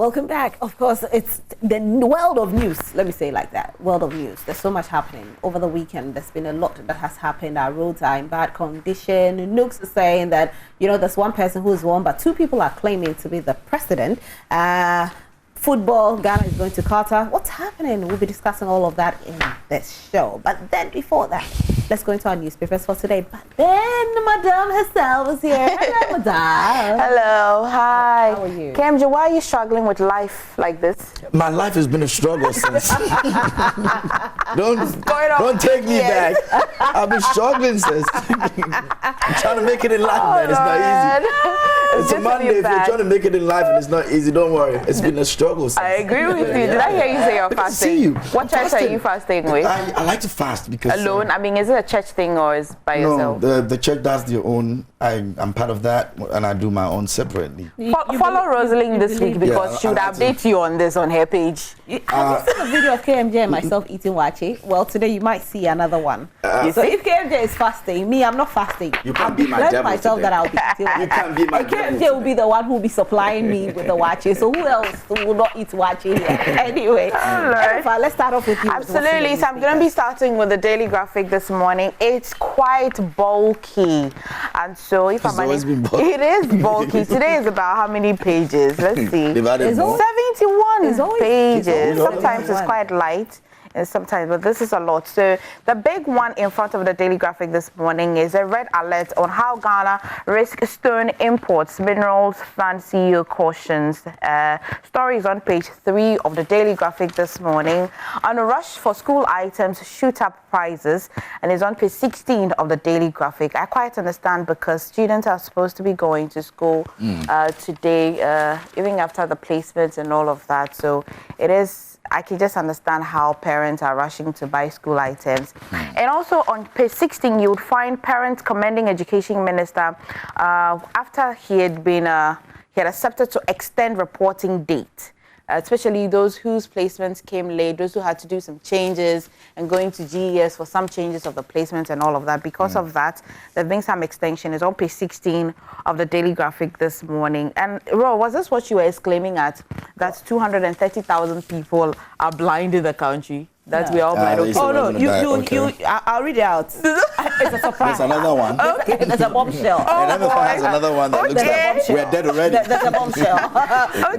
Welcome back. Of course, it's the world of news. Let me say it like that. World of news. There's so much happening. Over the weekend, there's been a lot that has happened. Our roads are in bad condition. Nooks is saying that, there's one person who's won, but two people are claiming to be the president. Football, Ghana is going to Qatar. What's happening? We'll be discussing all of that in this show. But then before that, let's go into our newspapers for today. But then Madame herself is here. Hello, Madame. Hello, hi. How are you? KMJ, why are you struggling with life like this? My life has been a struggle since. don't take me back. I've been struggling since. I'm trying to make it in life, man. It's not easy. It's a Monday. If you're trying to make it in life and it's not easy, don't worry. It's been a struggle since. I agree with you. Did I hear you say you're fasting? See you. What church are you fasting with? I like to fast because... Alone? I mean, is it a church thing or is by yourself? No, the church does their own. I'm part of that and I do my own separately. Follow Rosalind this week because she would update you on this on her page. Have you seen a video of KMJ and myself eating wache? Well, today you might see another one. So if KMJ is fasting, me, I'm not fasting. You can't be my devil myself today. that I'll be eating wache. You can't be my devil. KMJ will be the one who will be supplying me with the wache. So who else will not eat wache here? Anyway, let's start off with you. Absolutely. So I'm going to be starting with the Daily Graphic this morning. It's quite bulky. And so if I'm always been bulky. It is bulky. Today is about how many pages? Let's see. It's 71 pages. Sometimes it's quite light. And sometimes, but this is a lot. So the big one in front of the Daily Graphic this morning is a red alert on how Ghana risks stone imports. Minerals Fund CEO cautions. Story is on page 3 of the Daily Graphic this morning. On a rush for school items, shoot up prices, and is on page 16 of the Daily Graphic. I quite understand because students are supposed to be going to school today, even after the placements and all of that. So it is. I can just understand how parents are rushing to buy school items. And also on page 16, you would find parents commending Education Minister after he had accepted to extend reporting date, especially those whose placements came late, those who had to do some changes and going to GES for some changes of the placements and all of that. Because of that, there's been some extension. It's on page 16 of the Daily Graphic this morning. And Ro, was this what you were exclaiming at? That 230,000 people are blind in the country. That we are all blind. Oh no, I'll read it out. It's a surprise. There's another one. Okay. There's a bombshell. And has another one that looks like we're dead already. There's a bombshell.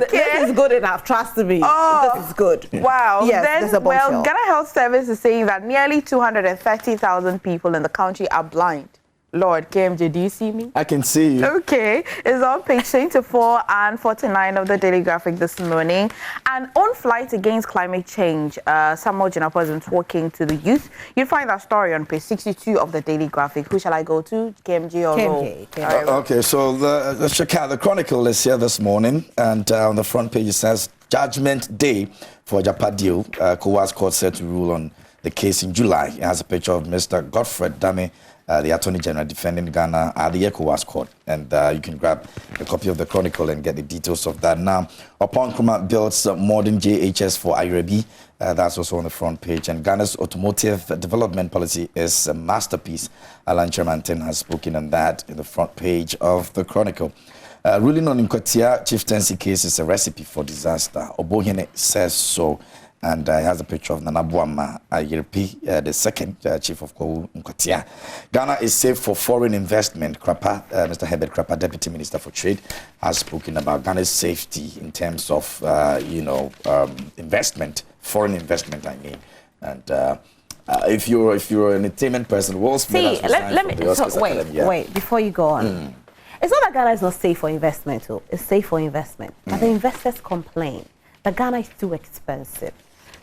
This is good enough, trust me. This is good. Wow. Yes, there's a bombshell. Well, Ghana Health Service is saying that nearly 230,000 people in the country are blind. Lord, KMJ, do you see me? I can see you. Okay. It's on page 24 and 49 of the Daily Graphic this morning. And on flight against climate change, Samuel Jinapa is talking to the youth. You'll find that story on page 62 of the Daily Graphic. Who shall I go to? KMJ or KMJ. Okay, so the Chronicle is here this morning. And on the front page it says, Judgment Day for Japadio. Kowa's court set to rule on the case in July. It has a picture of Mr. Godfred Dame, the Attorney General defending Ghana at the ECOWAS court. And you can grab a copy of the Chronicle and get the details of that. Now, upon Nkrumah builds modern JHS for IRB, that's also on the front page. And Ghana's automotive development policy is a masterpiece. Alan Chermantin has spoken on that in the front page of the Chronicle. Ruling on Nkotia chieftaincy case is a recipe for disaster. Obohene says so. And he has a picture of Nana Boama Ayirpi, the second chief of Nkotia. Ghana is safe for foreign investment. Mr. Herbert Krapa, Deputy Minister for Trade, has spoken about Ghana's safety in terms of, investment, foreign investment, I mean. And if you're an entertainment person, Will Smith wait, before you go on. It's not that Ghana is not safe for investment, it's safe for investment. But the investors complain that Ghana is too expensive.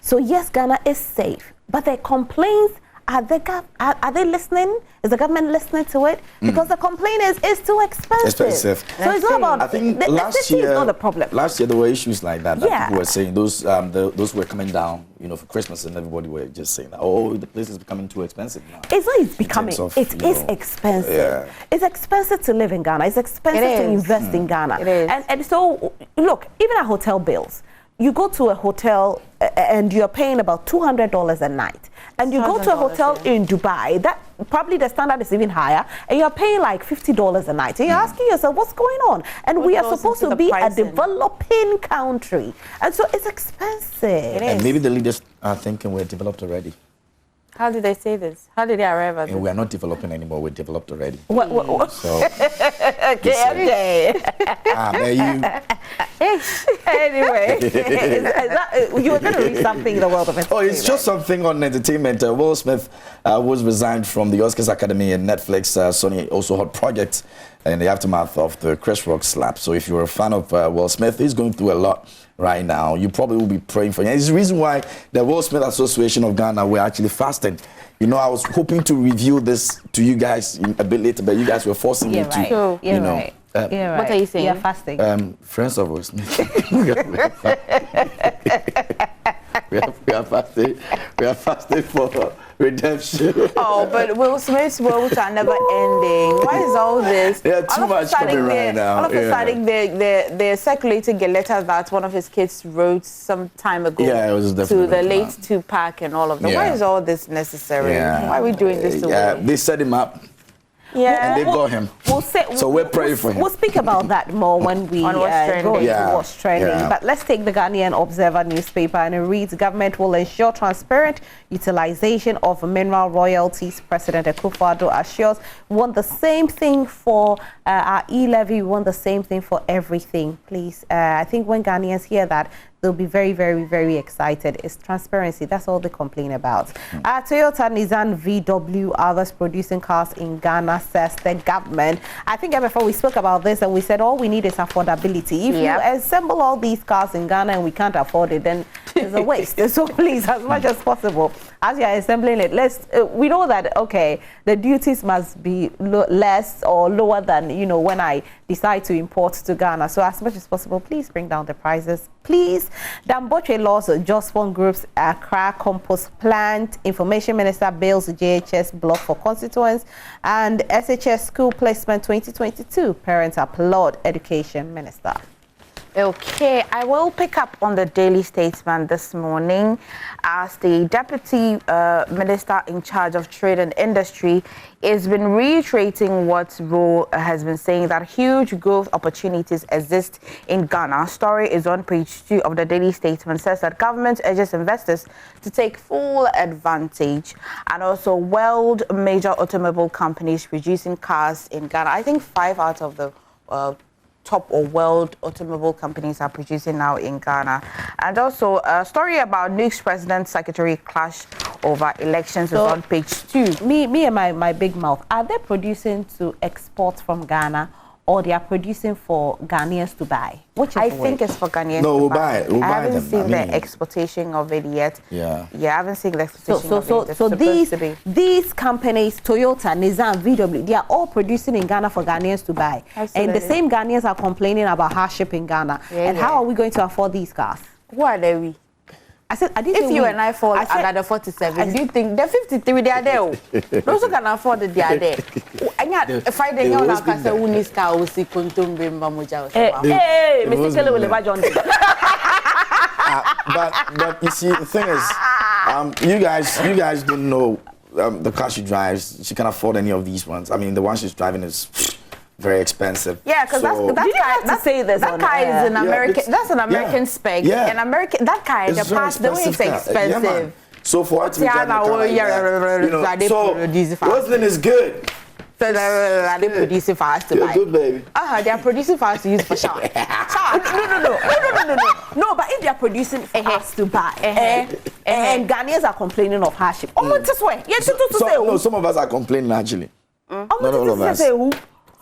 So yes, Ghana is safe, but their complaints, are they listening? Is the government listening to it? Because the complaint is it's too expensive. So it's not about, I think last year is not the problem. Last year there were issues like that people were saying, those were coming down, for Christmas, and everybody were just saying that, the place is becoming too expensive now. It's not it's becoming, it is expensive. Yeah. It's expensive to live in Ghana. It's expensive to invest in Ghana. It is. And so, look, even our hotel bills, you go to a hotel and you're paying about $200 a night. And you go to a hotel in Dubai, that probably the standard is even higher, and you're paying like $50 a night. And you're asking yourself, what's going on? And we are supposed to be a developing country. And so it's expensive. And maybe the leaders are thinking we're developed already. How did they say this? How did they arrive at this? We are not developing anymore. We're developed already. What? So, okay. Anyway, you were going to read something in the world of entertainment. Oh, it's just something on entertainment. Will Smith was resigned from the Oscars Academy, and Netflix, Sony also had projects in the aftermath of the Chris Rock slap. So if you're a fan of Will Smith, he's going through a lot right now. You probably will be praying for him. It's the reason why the Will Smith Association of Ghana were actually fasting. You know, I was hoping to review this to you guys a bit later, but you guys were forcing me to, you know. What are you saying? You're fasting. Friends of Will Smith. we are fasting for redemption. Oh, but Will Smith's woes are never ending. Why is all this? Yeah, too much coming right now. All of a sudden, they're circulating a letter that one of his kids wrote some time ago to the late Tupac and all of that. Why is all this necessary? Why are we doing this to they set him up. Yeah, and they got him. We're praying for him. We'll speak about that more when we go into what's trending. But let's take the Ghanaian Observer newspaper, and it reads: Government will ensure transparent utilization of mineral royalties. President Akufo-Addo assures we want the same thing for our e-levy. We want the same thing for everything. Please, I think when Ghanaians hear that, they'll be very, very, very excited. It's transparency. That's all they complain about. Toyota, Nissan, VW, others producing cars in Ghana, says the government. I think before we spoke about this and we said all we need is affordability. If you assemble all these cars in Ghana and we can't afford it, then it's a waste. So please, as much as possible, as you're assembling it, we know that, okay, the duties must be less or lower than, you know, when I decide to import to Ghana. So as much as possible, please bring down the prices. Please. Damboche laws Jospon Group's Accra compost plant. Information Minister bails JHS block for constituents. And SHS school placement 2022. Parents applaud Education Minister. Okay, I will pick up on the Daily Statesman this morning as the Deputy Minister in charge of Trade and Industry has been reiterating what Ro has been saying, that huge growth opportunities exist in Ghana. Story is on page 2 of the Daily Statesman. Says that government urges investors to take full advantage, and also world major automobile companies producing cars in Ghana. I think 5 out of the top or world automobile companies are producing now in Ghana. And also a story about NUG's president secretary clash over elections is on page 2. Me and my big mouth, are they producing to export from Ghana, or they are producing for Ghanaians to buy? Which is I think it's for Ghanaians to buy. We'll I haven't them. seen the exportation of it yet. Yeah, I haven't seen the exportation of it. So these companies, Toyota, Nissan, VW, they are all producing in Ghana for Ghanaians to buy. Absolutely. And the same Ghanaians are complaining about hardship in Ghana. How are we going to afford these cars? Who are they? I said, if you and I fall under the 47, do you think the 53 they are there? Those who can afford it, they are there. If I didn't know, like I said, we need to see Kuntum Bimba Muja. Hey, Mr. Kelly will never join. But you see, the thing is, you guys don't know the car she drives. She can't afford any of these ones. I mean, the one she's driving is very expensive. Yeah, because that car is an American. That's an American spec. Yeah. An American that car, the part the way it's expensive. So for her to be driving a car like that, so Roslyn is good. So they're producing for us to buy. Good, baby. They are producing for us to use for shower. No, but if they are producing for us to buy, and Ghanaians are complaining of hardship. No, some of us are complaining actually. Not all of us.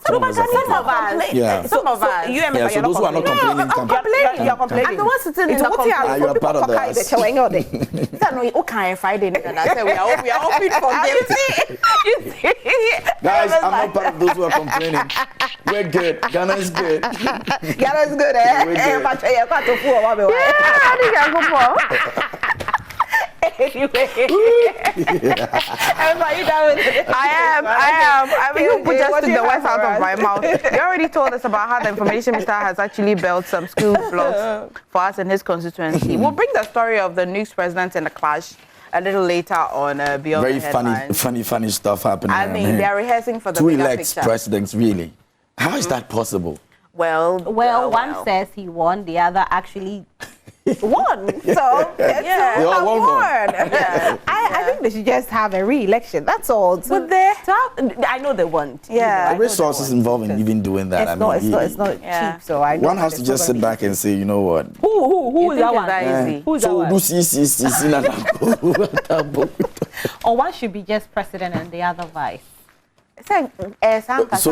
Some of us. Yeah. Some of us. You and me, so those who are not complaining, you're complaining. And the ones sitting in the coffee. You are part of the Friday. We are open for them. You see? Guys, I'm not part of those who are complaining. We're good. Ghana is good. Ghana is good, eh? We're good. Anyway, I mean, you put just the words out of my mouth. You already told us about how the information minister has actually built some school blocks for us in his constituency. We'll bring the story of the NUG's president and the clash a little later on beyond very the headlines. funny stuff happening. I mean, they're rehearsing for the two bigger elect picture. presidents, really. How is that possible? Well, one says he won, the other actually won. So yeah, They all won. Yeah. I think they should just have a re-election. That's all. So Would they? I know they won't. Yeah. The resources involved in even doing that. It's not Yeah. cheap. So I know one has to just sit back and say, you know what? Who is that one? Easy? Who's that one? Or one should be just president and the other vice. So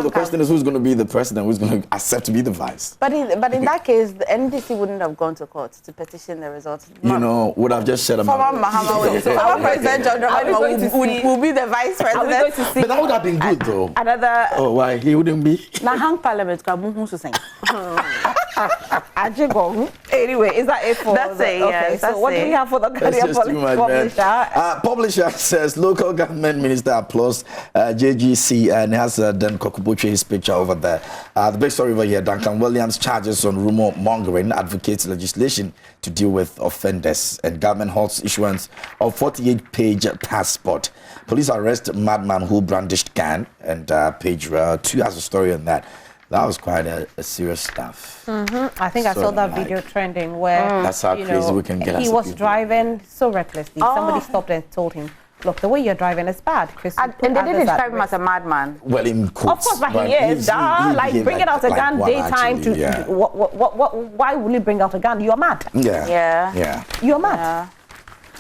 the question is, who's going to be the president? Who's going to accept to be the vice? But in that case, the NDC wouldn't have gone to court to petition the results. You know, would have just said about Former Mahama, so our president John Dramani will be the vice president. Are we going to see But that would have been good, though. another? Oh, why? He wouldn't be? Now, hang parliament, Anyway, is that it for? That's it, Okay, yes, so that's what do we it. have for the That's Ghanaian just too much, man. publisher? Publisher says local government minister applauds JGC and has done Kokubuchi his picture over there. The big story over here, Duncan Williams charges on rumor mongering, advocates legislation to deal with offenders, and government halts issuance of 48-page passport. Police arrest madman who brandished gun, and page 2 has a story on that. That was quite a serious stuff. I think I saw that video trending where that's how crazy we can get. He was driving so recklessly. Somebody stopped and told him, "Look, the way you're driving is bad." And they didn't describe him as a madman. Well, in quotes. Of course, but he is. Like bringing out a gun daytime actually, yeah. Why will you bring out a gun? You're mad. Yeah. You're mad. Yeah.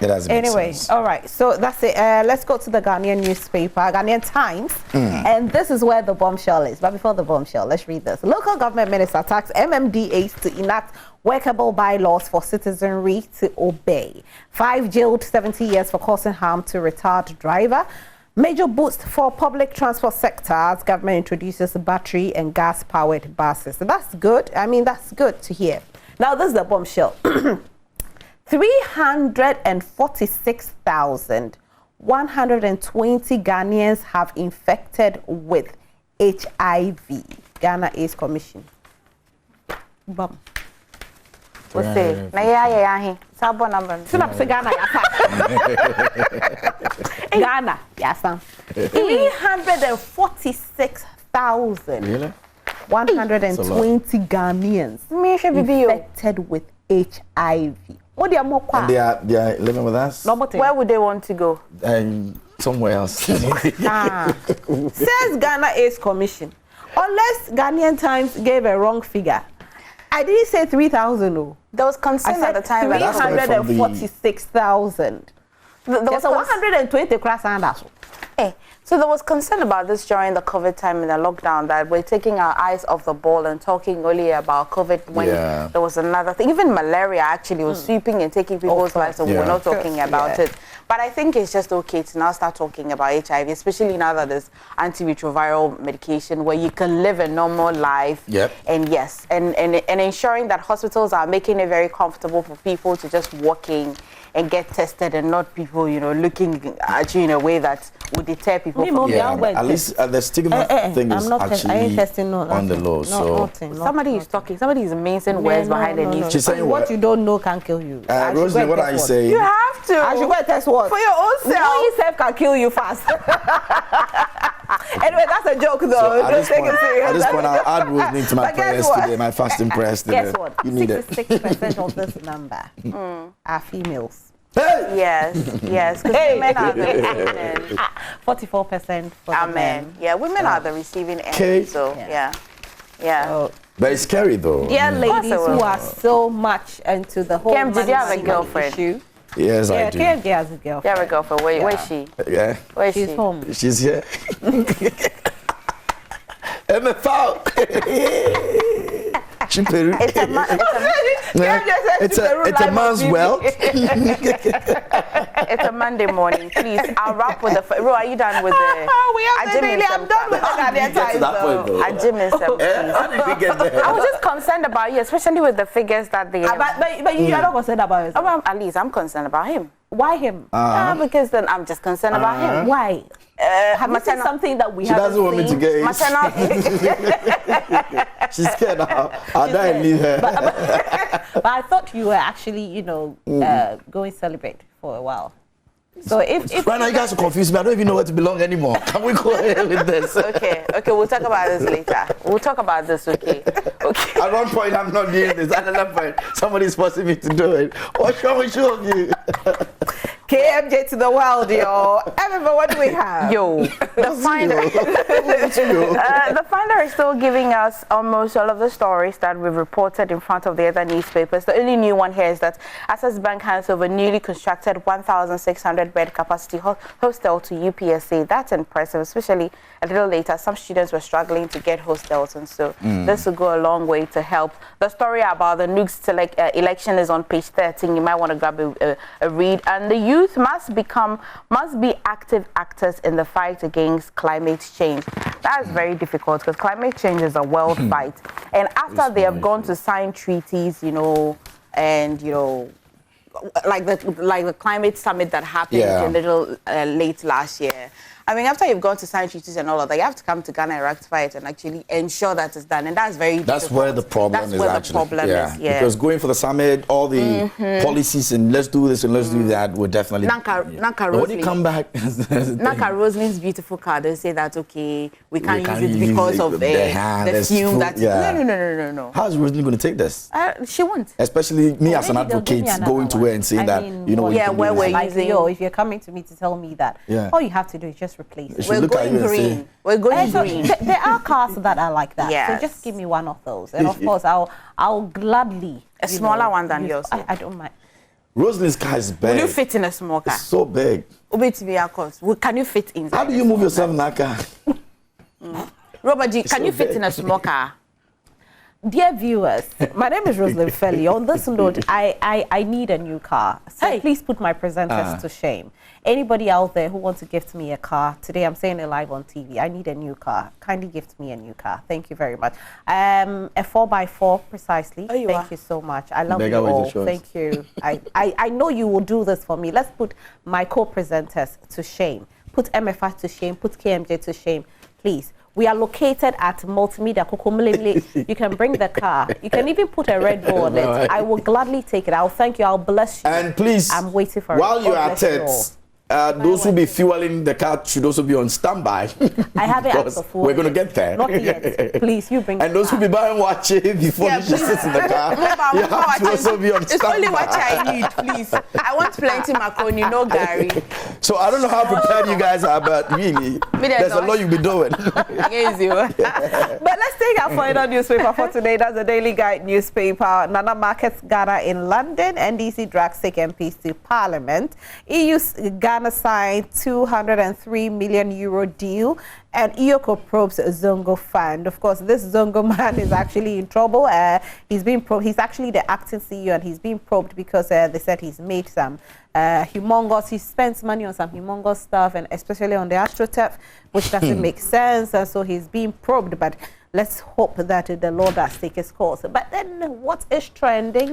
It doesn't make Anyway, sense. all right. So that's it. Let's go to the Ghanaian newspaper, Ghanaian Times, and this is where the bombshell is. But before the bombshell, let's read this. Local government minister tasked MMDAs to enact workable bylaws for citizenry to obey. 5 jailed, 70 years for causing harm to retired driver. Major boost for public transport sector as government introduces battery and gas-powered buses. So that's good. I mean, that's good to hear. Now, this is the bombshell. 346,120 Ghanaians have infected with HIV. Ghana AIDS Commission. Bum. We'll say, Sabo number. Ghana, yes, 346,000. Really? 120 Ghanaians infected with HIV. What do you more? And they are living with us? Where would they want to go? Somewhere else. Says Ghana AIDS Commission. Unless Ghanaian Times gave a wrong figure. I didn't say 3,000. No. There was concern at the time. 346,000. There's a 120 class and that's. So there was concern about this during the COVID time in the lockdown, that we're taking our eyes off the ball and talking only about COVID when there was another thing. Even malaria actually was sweeping and taking people's lives, so we're not talking about it. But I think it's just okay to now start talking about HIV, especially now that there's antiretroviral medication where you can live a normal life. And yes, and ensuring that hospitals are making it very comfortable for people to just walk in and get tested, and not people, looking at you in a way that would deter people from at least the stigma thing is actually on the low. So somebody is talking, somebody is amazing words behind the news. She's saying what you don't know can kill you. Rosemary, what are you saying? You have to. I should go and test what? For your own self. Knowing yourself can kill you fast. Anyway, that's a joke though. So don't take it serious. at this point, I'll add Rosemary to my prayers today, my fasting prayers today. Guess what? You need 66% of this number are females. Hey! Yes, because women are the receiving end. 44% for the men. Yeah, women are the receiving end. So, yeah. But it's scary though. Dear ladies who are so much into the whole Kim, did you have a girlfriend? Issue. Yes, I do. Kim has a girlfriend. You have a girlfriend. Where is she? Yeah. Where is She's she? home. She's here. MFO. It's a man's wealth. It's a Monday morning. Please, I'll wrap with the. Ro, are you done with the? I'm done with the Ghanaian Times. How did we get there? I was just concerned about you, especially with the figures that they. But you are not concerned about yourself. Well, at least I'm concerned about him. Why him? Because then I'm just concerned about him. Why? Have you seen something that we haven't seen? She doesn't want me to get it. She's scared now. I'll die and leave her. But I thought you were actually, going to celebrate for a while. So if right now you guys are confused me. I don't even know where to belong anymore. Can we go ahead with this? Okay, we'll talk about this later. We'll talk about this, okay? At one point I'm not doing this. At another point somebody's forcing me to do it. What's wrong with you? KMJ to the world, yo. Everyone, what do we have? Yo, the finder. The finder is still giving us almost all of the stories that we've reported in front of the other newspapers. The only new one here is that Access Bank hands over newly constructed 1,600 bed capacity hostel to UPSA. That's impressive, especially a little later. Some students were struggling to get hostels, and so this will go a long way to help. The story about the NUGS election is on page 13. You might want to grab a read. And the youth must be active actors in the fight against climate change. That is very difficult because climate change is a world fight. And after they have gone to sign treaties, and like the climate summit that happened a little late last year. I mean, after you've gone to sign treaties and all of that, you have to come to Ghana and rectify it and actually ensure that it's done. And that's very difficult. That's where the problem is, actually. Because going for the summit, all the policies and let's do this and let's do that, would definitely... When you come back... Nanka Rosalind's beautiful car, they say that, okay, we can't use it because of the fume that... No. How is Rosalind going to take this? She won't. Especially me as an advocate going to her and saying that, where we're using... If you're coming to me to tell me that, all you have to do is just replace it. We're going green. We're going green. There are cars that are like that. Yes. So just give me one of those. And of course, I'll gladly... A smaller one than yours. I don't mind. Rosalind's car is big. Will you fit in a small car? It's so big. Can you fit inside? How do you move yourself in that car? Robert G, can you fit in a small car? Dear viewers, my name is Rosalind Felly. On this note, I need a new car. So please put my presenters to shame. Anybody out there who wants to gift me a car, today I'm saying it live on TV, I need a new car. Kindly gift me a new car. Thank you very much. A 4x4 precisely. Thank you so much. I love you all. Thank you. I know you will do this for me. Let's put my co-presenters to shame. Put MFR to shame. Put KMJ to shame. Please. We are located at Multimedia Kokomulele. You can bring the car. You can even put a Red Bull on it. I will gladly take it. I'll thank you. I'll bless you. And please, I'm waiting for while you are at it, those who be fueling the car should also be on standby. I haven't asked for we're going to get there. Not yet. Please, you bring. And those who be buying watching before she sits in the car, you have to also be on standby. It's only what I need, please. I want plenty macaroni, no Gary. So I don't know how prepared you guys are, but really, there's a lot you'll be doing. But let's take our final newspaper for today. That's the Daily Guide newspaper. Nana Markets Ghana in London. NDC drags sick MPs to Parliament. Ghana signed €203 million deal, and EOCO probes Zongo fund. Of course, this Zongo man is actually in trouble. He's being probed. He's actually the acting CEO, and he's being probed because they said he's made some he spends money on some humongous stuff, and especially on the AstroTurf, which doesn't make sense. And so he's being probed, but let's hope that the law does take its course. But then what is trending?